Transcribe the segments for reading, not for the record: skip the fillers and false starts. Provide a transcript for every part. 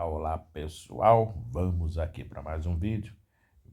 Olá pessoal, vamos aqui para mais um vídeo.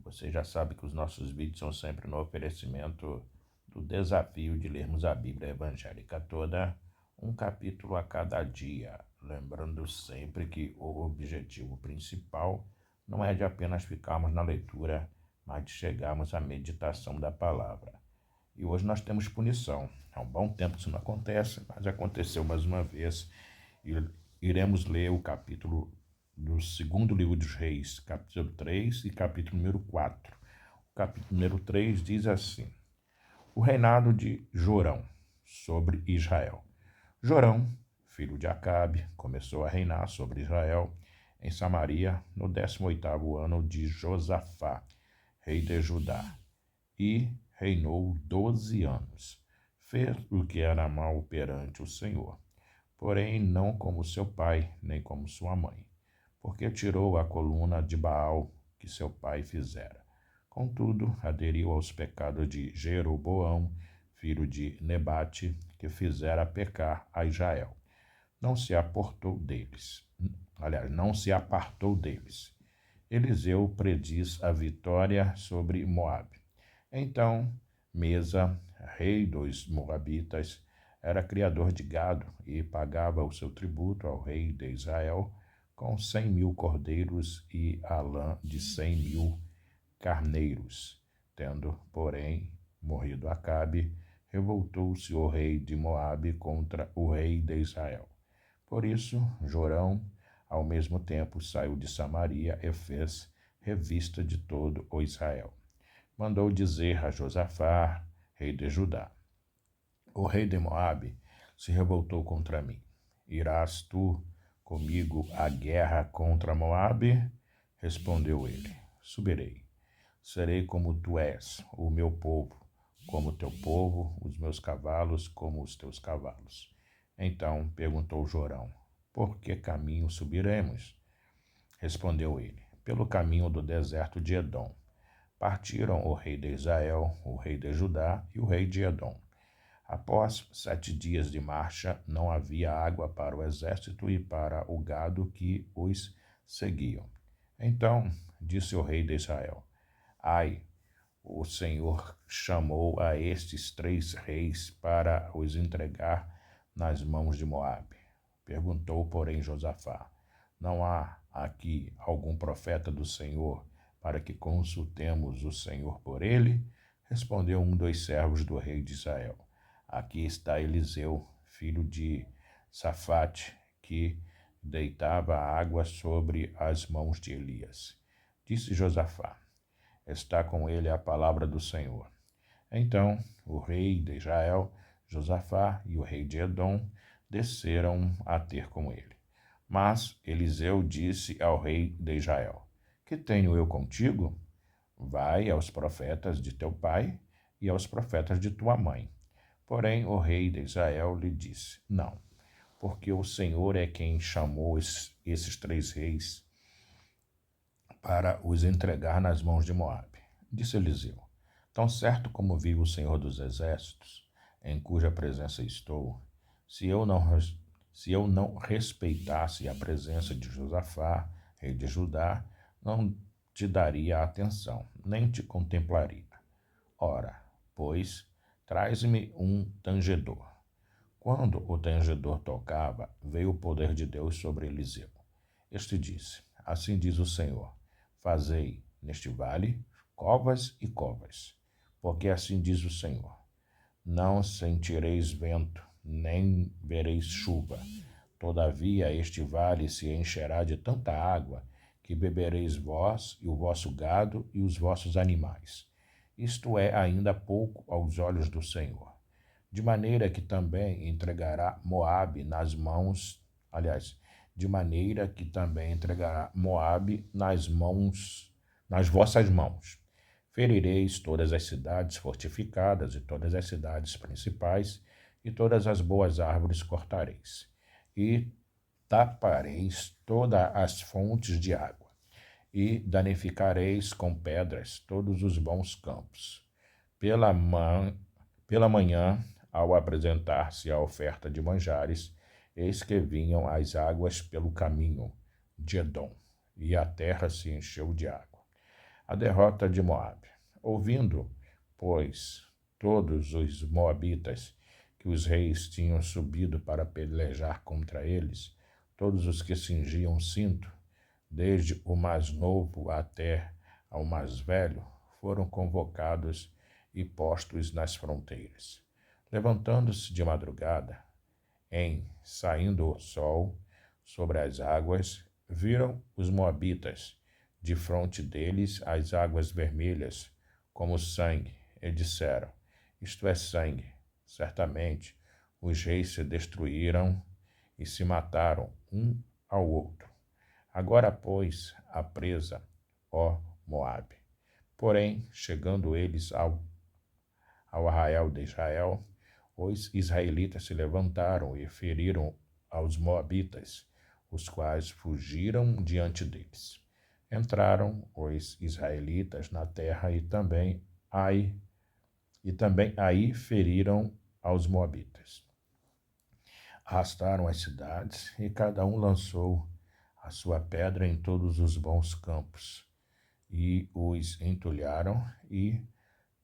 Você já sabe que os nossos vídeos são sempre no oferecimento do desafio de lermos a Bíblia evangélica toda, um capítulo a cada dia. Lembrando sempre que o objetivo principal não é de apenas ficarmos na leitura, mas de chegarmos à meditação da palavra. E hoje nós temos punição. Há um bom tempo que isso não acontece, mas aconteceu mais uma vez. E iremos ler o capítulo do segundo livro dos Reis, capítulo 3 e capítulo número 4. O capítulo número 3 diz assim: o reinado de Jorão sobre Israel. Jorão, filho de Acabe, começou a reinar sobre Israel em Samaria no 18º ano de Josafá, rei de Judá, e reinou 12 anos. Fez o que era mal perante o Senhor, porém não como seu pai, nem como sua mãe, porque tirou a coluna de Baal que seu pai fizera. Contudo, aderiu aos pecados de Jeroboão, filho de Nebate, que fizera pecar a Israel. Não se apartou deles. Eliseu prediz a vitória sobre Moabe. Então, Mesa, rei dos Moabitas, era criador de gado e pagava o seu tributo ao rei de Israel com 100.000 cordeiros e a lã de 100.000 carneiros. Tendo, porém, morrido Acabe, revoltou-se o rei de Moabe contra o rei de Israel. Por isso, Jorão, ao mesmo tempo, saiu de Samaria e fez revista de todo o Israel. Mandou dizer a Josafá, rei de Judá: o rei de Moabe se revoltou contra mim. Irás tu comigo à guerra contra Moabe? Respondeu ele: subirei. Serei como tu és, o meu povo, como teu povo, os meus cavalos como os teus cavalos. Então perguntou Jorão: por que caminho subiremos? Respondeu ele: pelo caminho do deserto de Edom. Partiram o rei de Israel, o rei de Judá e o rei de Edom. Após 7 dias de marcha, não havia água para o exército e para o gado que os seguiam. Então disse o rei de Israel: ai, o Senhor chamou a estes 3 reis para os entregar nas mãos de Moabe. Perguntou, porém, Josafá: não há aqui algum profeta do Senhor para que consultemos o Senhor por ele? Respondeu um dos servos do rei de Israel: aqui está Eliseu, filho de Safate, que deitava água sobre as mãos de Elias. Disse Josafá: está com ele a palavra do Senhor. Então o rei de Israel, Josafá, e o rei de Edom desceram a ter com ele. Mas Eliseu disse ao rei de Israel: que tenho eu contigo? Vai aos profetas de teu pai e aos profetas de tua mãe. Porém o rei de Israel lhe disse: não, porque o Senhor é quem chamou esses 3 reis para os entregar nas mãos de Moabe. Disse Eliseu: tão certo como vive o Senhor dos Exércitos, em cuja presença estou, se eu não respeitasse a presença de Josafá, rei de Judá, não te daria atenção, nem te contemplaria. Ora, pois, traz-me um tangedor. Quando o tangedor tocava, veio o poder de Deus sobre Eliseu. Este disse: assim diz o Senhor: fazei neste vale covas e covas, porque assim diz o Senhor: não sentireis vento, nem vereis chuva. Todavia este vale se encherá de tanta água, que bebereis vós e o vosso gado e os vossos animais. Isto é ainda pouco aos olhos do Senhor. De maneira que também entregará Moabe nas mãos, de maneira que também entregará Moabe nas vossas mãos. Ferireis todas as cidades fortificadas e todas as cidades principais, e todas as boas árvores cortareis, e tapareis todas as fontes de água, e danificareis com pedras todos os bons campos. Pela manhã, ao apresentar-se a oferta de manjares, eis que vinham as águas pelo caminho, de Edom, e a terra se encheu de água. A derrota de Moabe. Ouvindo, pois, todos os moabitas que os reis tinham subido para pelejar contra eles, todos os que cingiam o cinto, desde o mais novo até ao mais velho, foram convocados e postos nas fronteiras. Levantando-se de madrugada, saindo o sol sobre as águas, viram os moabitas defronte deles as águas vermelhas como sangue, e disseram: isto é sangue. Certamente os reis se destruíram e se mataram um ao outro. Agora, pois, a presa, ó Moabe. Porém, chegando eles ao arraial de Israel, os israelitas se levantaram e feriram aos moabitas, os quais fugiram diante deles. Entraram os israelitas na terra e também aí feriram aos moabitas. Arrastaram as cidades e cada um lançou a sua pedra em todos os bons campos e os entulharam e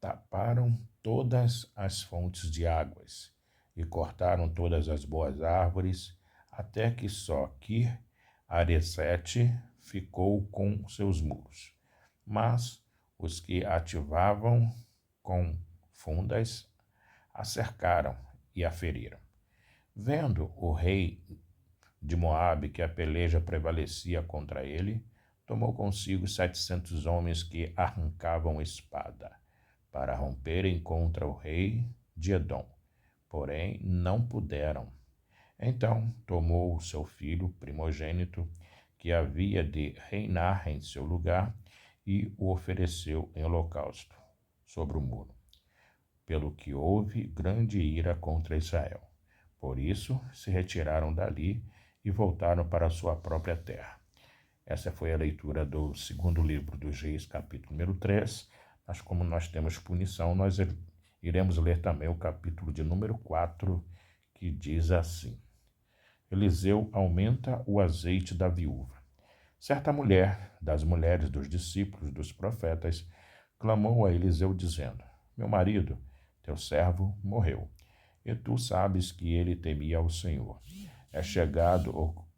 taparam todas as fontes de águas e cortaram todas as boas árvores, até que só Kir-Haresete ficou com seus muros. Mas os que ativavam com fundas a cercaram e a feriram. Vendo o rei de Moabe que a peleja prevalecia contra ele, tomou consigo 700 homens que arrancavam espada, para romperem contra o rei de Edom, porém não puderam. Então tomou o seu filho primogênito, que havia de reinar em seu lugar, e o ofereceu em holocausto sobre o muro, pelo que houve grande ira contra Israel. Por isso se retiraram dali e voltaram para a sua própria terra. Essa foi a leitura do segundo livro dos Reis, capítulo número 3. Mas como nós temos punição, nós iremos ler também o capítulo de número 4, que diz assim: Eliseu aumenta o azeite da viúva. Certa mulher, das mulheres dos discípulos dos profetas, clamou a Eliseu dizendo: Meu marido, teu servo, morreu, e tu sabes que ele temia ao Senhor. É chegado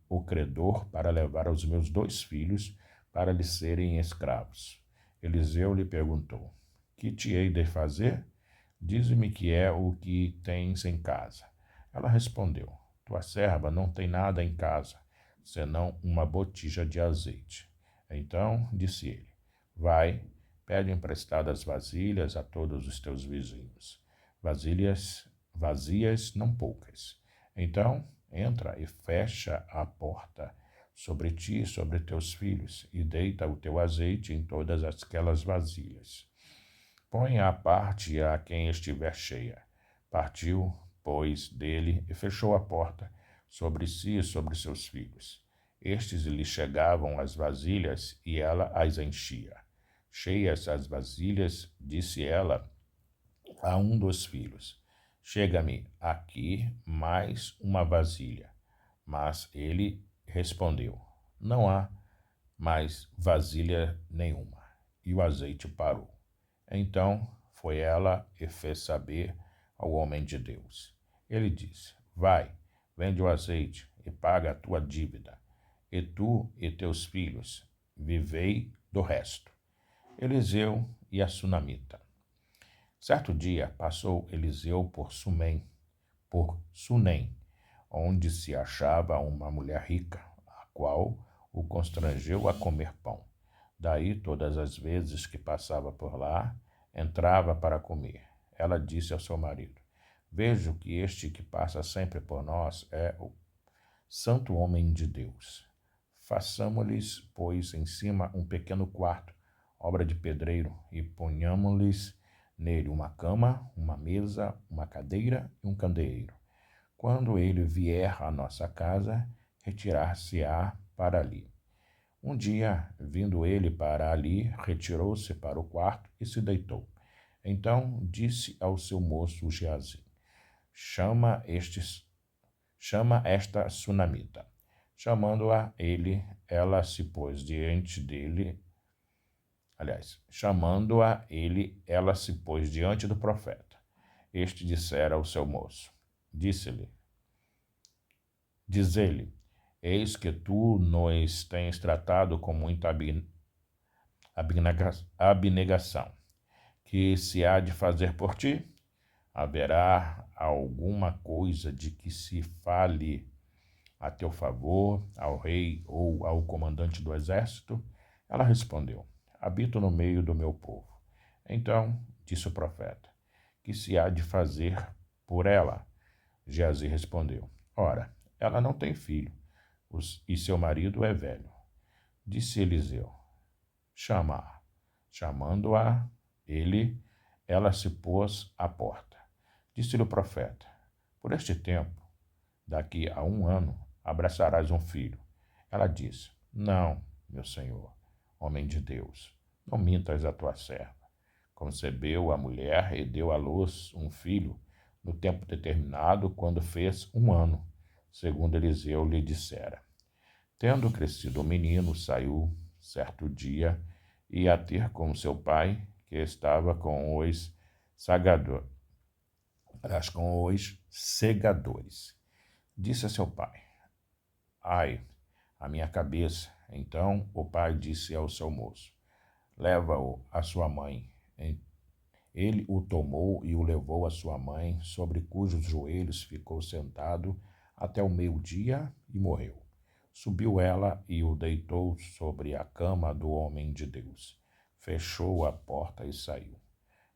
o credor para levar os meus 2 filhos para lhe serem escravos. Eliseu lhe perguntou: Que te hei de fazer? Dize-me que é o que tens em casa. Ela respondeu: Tua serva não tem nada em casa, senão uma botija de azeite. Então disse ele: Vai, pede emprestadas vasilhas a todos os teus vizinhos, vasilhas vazias, não poucas. Então entra e fecha a porta sobre ti e sobre teus filhos, e deita o teu azeite em todas aquelas vasilhas. Põe à parte a quem estiver cheia. Partiu, pois, dele e fechou a porta sobre si e sobre seus filhos. Estes lhe chegavam as vasilhas e ela as enchia. Cheias as vasilhas, disse ela a um dos filhos: Chega-me aqui mais uma vasilha. Mas ele respondeu: Não há mais vasilha nenhuma. E o azeite parou. Então foi ela e fez saber ao homem de Deus. Ele disse: Vai, vende o azeite e paga a tua dívida, e tu e teus filhos vivei do resto. Eliseu e a sunamita. Certo dia passou Eliseu por Sunem, onde se achava uma mulher rica, a qual o constrangeu a comer pão. Daí, todas as vezes que passava por lá, entrava para comer. Ela disse ao seu marido: Vejo que este que passa sempre por nós é o santo homem de Deus. Façamo-lhes, pois, em cima um pequeno quarto, obra de pedreiro, e ponhamo-lhes nele uma cama, uma mesa, uma cadeira e um candeeiro. Quando ele vier à nossa casa, retirar-se-á para ali. Um dia, vindo ele para ali, retirou-se para o quarto e se deitou. Então disse ao seu moço Geazi: Chama esta sunamita. Chamando-a ele, ela se pôs diante do profeta. Este dissera ao seu moço, diz ele, eis que tu nos tens tratado com muita abnegação, que se há de fazer por ti? Haverá alguma coisa de que se fale a teu favor, ao rei ou ao comandante do exército? Ela respondeu, habito no meio do meu povo. Então disse o profeta, que se há de fazer por ela? Geazi respondeu, ora, ela não tem filho, e seu marido é velho. Disse Eliseu, chama-a. Chamando-a ele, ela se pôs à porta. Disse-lhe o profeta, por este tempo, daqui a 1 ano, abraçarás um filho. Ela disse, não, meu senhor, homem de Deus, não mintas a tua serva. Concebeu a mulher e deu à luz um filho no tempo determinado, quando fez 1 ano, segundo Eliseu lhe dissera. Tendo crescido o menino, saiu certo dia, ia ter com seu pai, que estava com os segadores. Disse a seu pai, ai, a minha cabeça. Então o pai disse ao seu moço, leva-o à sua mãe. Ele o tomou e o levou à sua mãe, sobre cujos joelhos ficou sentado até o meio-dia e morreu. Subiu ela e o deitou sobre a cama do homem de Deus. Fechou a porta e saiu.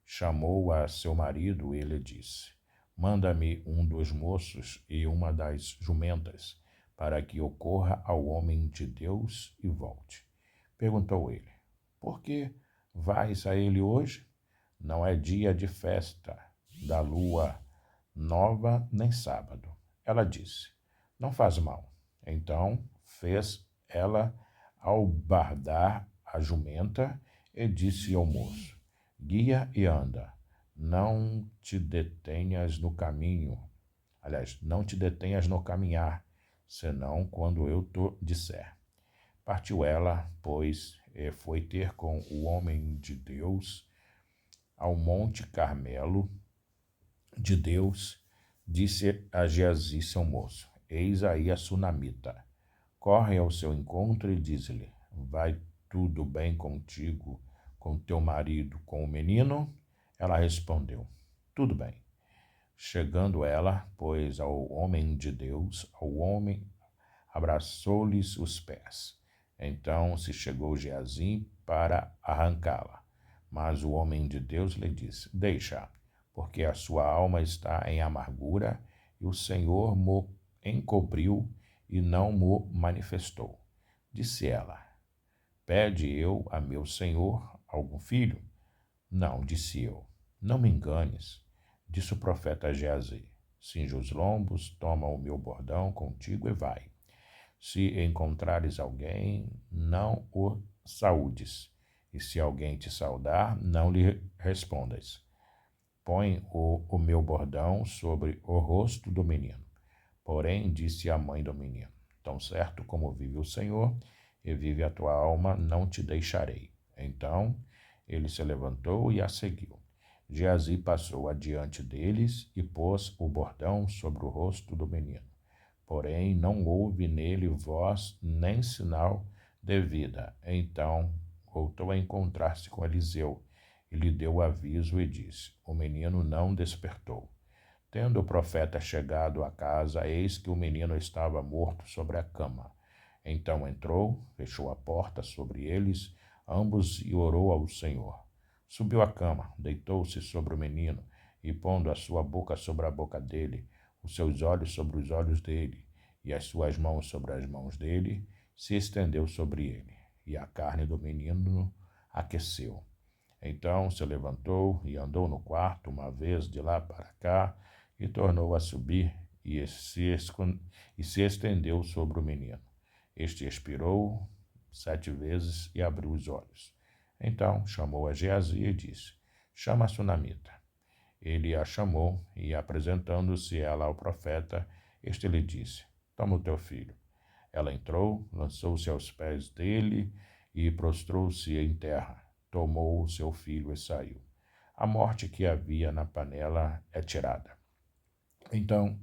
Chamou a seu marido e lhe disse, manda-me um dos moços e uma das jumentas, para que eu corra ao homem de Deus e volte. Perguntou ele, por que vais a ele hoje? Não é dia de festa da lua nova, nem sábado. Ela disse, não faz mal. Então fez ela albardar a jumenta e disse ao moço, guia e anda, não te detenhas no caminho. Não te detenhas no caminhar, senão quando eu te disser. Partiu ela, pois, e foi ter com o homem de Deus ao monte Carmelo de Deus. Disse a Geazi, seu moço, eis aí a sunamita. Corre ao seu encontro e diz-lhe, vai tudo bem contigo, com teu marido, com o menino? Ela respondeu, tudo bem. Chegando ela, pois, ao homem de Deus, ao homem abraçou-lhes os pés. Então se chegou Geazi para arrancá-la. Mas o homem de Deus lhe disse, deixa, porque a sua alma está em amargura, e o Senhor mo encobriu e não mo manifestou. Disse ela, pede eu a meu senhor algum filho? Não, disse eu, não me enganes. Disse o profeta Geazi, cinge os lombos, toma o meu bordão contigo e vai. Se encontrares alguém, não o saúdes, e se alguém te saudar, não lhe respondas. Põe o meu bordão sobre o rosto do menino. Porém, disse a mãe do menino, tão certo como vive o Senhor, e vive a tua alma, não te deixarei. Então ele se levantou e a seguiu. Geazi passou adiante deles e pôs o bordão sobre o rosto do menino. Porém, não houve nele voz nem sinal de vida. Então voltou a encontrar-se com Eliseu e lhe deu aviso e disse, o menino não despertou. Tendo o profeta chegado à casa, eis que o menino estava morto sobre a cama. Então entrou, fechou a porta sobre eles, ambos, e orou ao Senhor. Subiu à cama, deitou-se sobre o menino, e pondo a sua boca sobre a boca dele, os seus olhos sobre os olhos dele, e as suas mãos sobre as mãos dele, se estendeu sobre ele, e a carne do menino aqueceu. Então se levantou e andou no quarto uma vez de lá para cá, e tornou a subir, e se estendeu sobre o menino. Este expirou 7 vezes e abriu os olhos. Então chamou a Geazi e disse, chama a sunamita. Ele a chamou, e apresentando-se ela ao profeta, este lhe disse, toma o teu filho. Ela entrou, lançou-se aos pés dele e prostrou-se em terra. Tomou o seu filho e saiu. A morte que havia na panela é tirada. Então,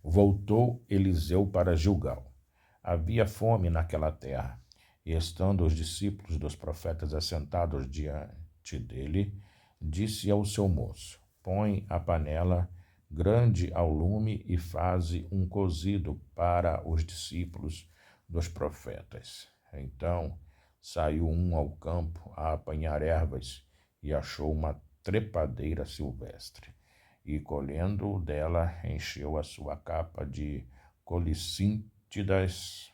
voltou Eliseu para Gilgal. Havia fome naquela terra, e estando os discípulos dos profetas assentados diante dele, disse ao seu moço: Põe a panela grande ao lume e faze um cozido para os discípulos dos profetas. Então saiu um ao campo a apanhar ervas e achou uma trepadeira silvestre e, colhendo dela, encheu a sua capa de colicíntidas,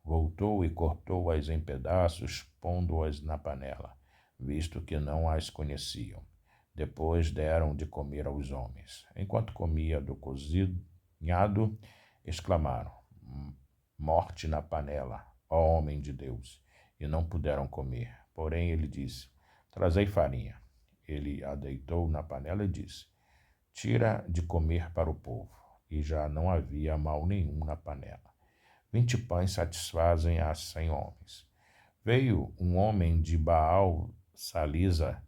voltou e cortou-as em pedaços, pondo-as na panela, visto que não as conheciam. Depois deram de comer aos homens. Enquanto comia do cozinhado, exclamaram: Morte na panela, ó homem de Deus! E não puderam comer. Porém ele disse: Trazei farinha. Ele a deitou na panela e disse: Tira de comer para o povo. E já não havia mal nenhum na panela. 20 pães satisfazem a 100 homens. Veio um homem de Baal Salisa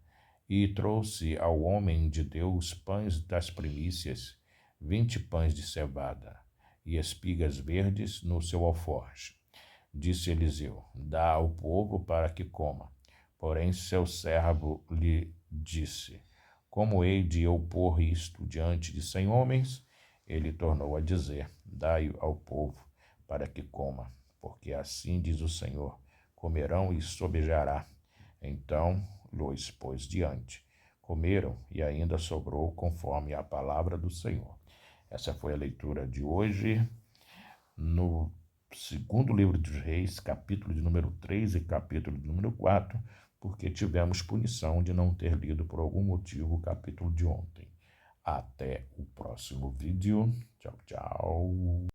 e trouxe ao homem de Deus pães das primícias, 20 pães de cevada e espigas verdes no seu alforje. Disse Eliseu: Dá ao povo para que coma. Porém seu servo lhe disse: Como hei de eu pôr isto diante de 100 homens? Ele tornou a dizer: Dai ao povo para que coma, porque assim diz o Senhor: comerão e sobejará. Então lhes pôs diante. Comeram e ainda sobrou conforme a palavra do Senhor. Essa foi a leitura de hoje no segundo livro dos Reis, capítulo de número 3 e capítulo de número 4, porque tivemos punição de não ter lido por algum motivo o capítulo de ontem. Até o próximo vídeo. Tchau, tchau.